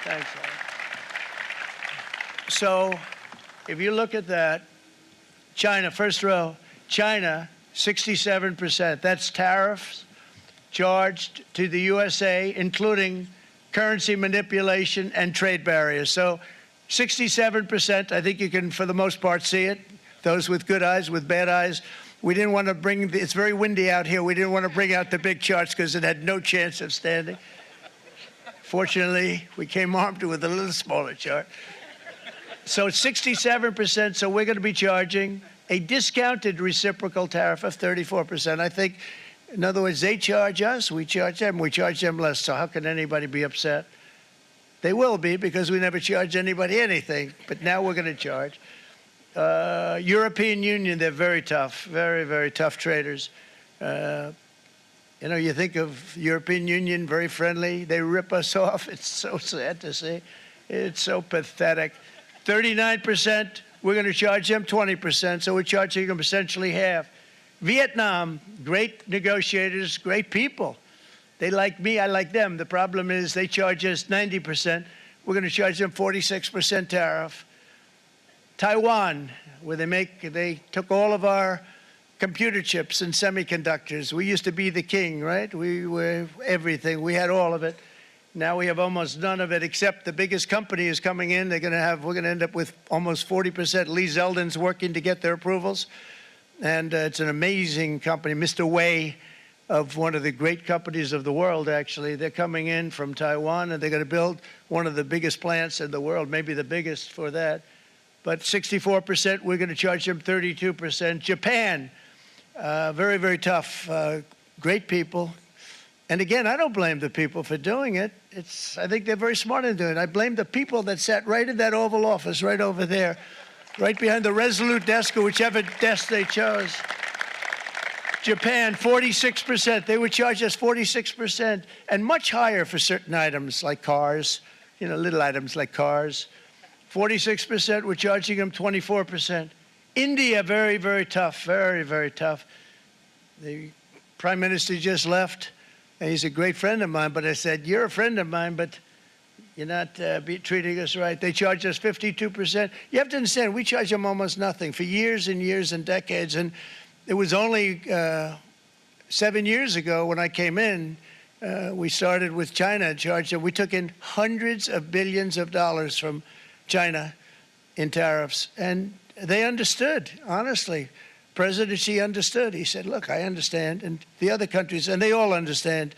Thanks, Alan. So if you look at that, China, first row, China, 67%. That's tariffs charged to the USA, including currency manipulation and trade barriers. So 67%, I think you can, for the most part, see it. Those with good eyes, with bad eyes. We didn't want to bring, it's very windy out here. We didn't want to bring out the big charts because it had no chance of standing. Fortunately, we came armed with a little smaller chart. So it's 67%, so we're going to be charging a discounted reciprocal tariff of 34%. I think, in other words, they charge us, we charge them less. So how can anybody be upset? They will be, because we never charge anybody anything, but now we're going to charge. European Union, they're very tough, very, very tough traders. You know, you think of European Union, very friendly. They rip us off. It's so sad to see. It's so pathetic. 39%, we're going to charge them 20%, so we're charging them essentially half. Vietnam, great negotiators, great people. They like me, I like them. The problem is they charge us 90%. We're going to charge them 46% tariff. Taiwan, where they took all of our computer chips and semiconductors. We used to be the king, right? We were everything. We had all of it. Now we have almost none of it, except the biggest company is coming in. We're going to end up with almost 40%. Lee Zeldin's working to get their approvals. And it's an amazing company. Mr. Wei, of one of the great companies of the world, actually. They're coming in from Taiwan, and they're going to build one of the biggest plants in the world, maybe the biggest for that. But 64%, we're going to charge them 32%. Japan, very, very tough, great people. And again, I don't blame the people for doing it. I think they're very smart in doing it. I blame the people that sat right in that Oval Office, right over there, right behind the Resolute desk or whichever desk they chose. Japan, 46%. They would charge us 46%, and much higher for certain items like cars, you know, little items like cars. 46%, we're charging them 24%. India, very, very tough, very, very tough. The Prime Minister just left. And he's a great friend of mine, but I said, you're a friend of mine, but you're not treating us right. They charge us 52%. You have to understand, we charge them almost nothing for years and years and decades. And it was only 7 years ago when I came in, we started with China and charged them. We took in hundreds of billions of dollars from China in tariffs. And they understood, honestly. President Xi understood. He said, look, I understand. And the other countries, and they all understand,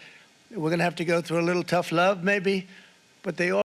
we're going to have to go through a little tough love maybe, but they all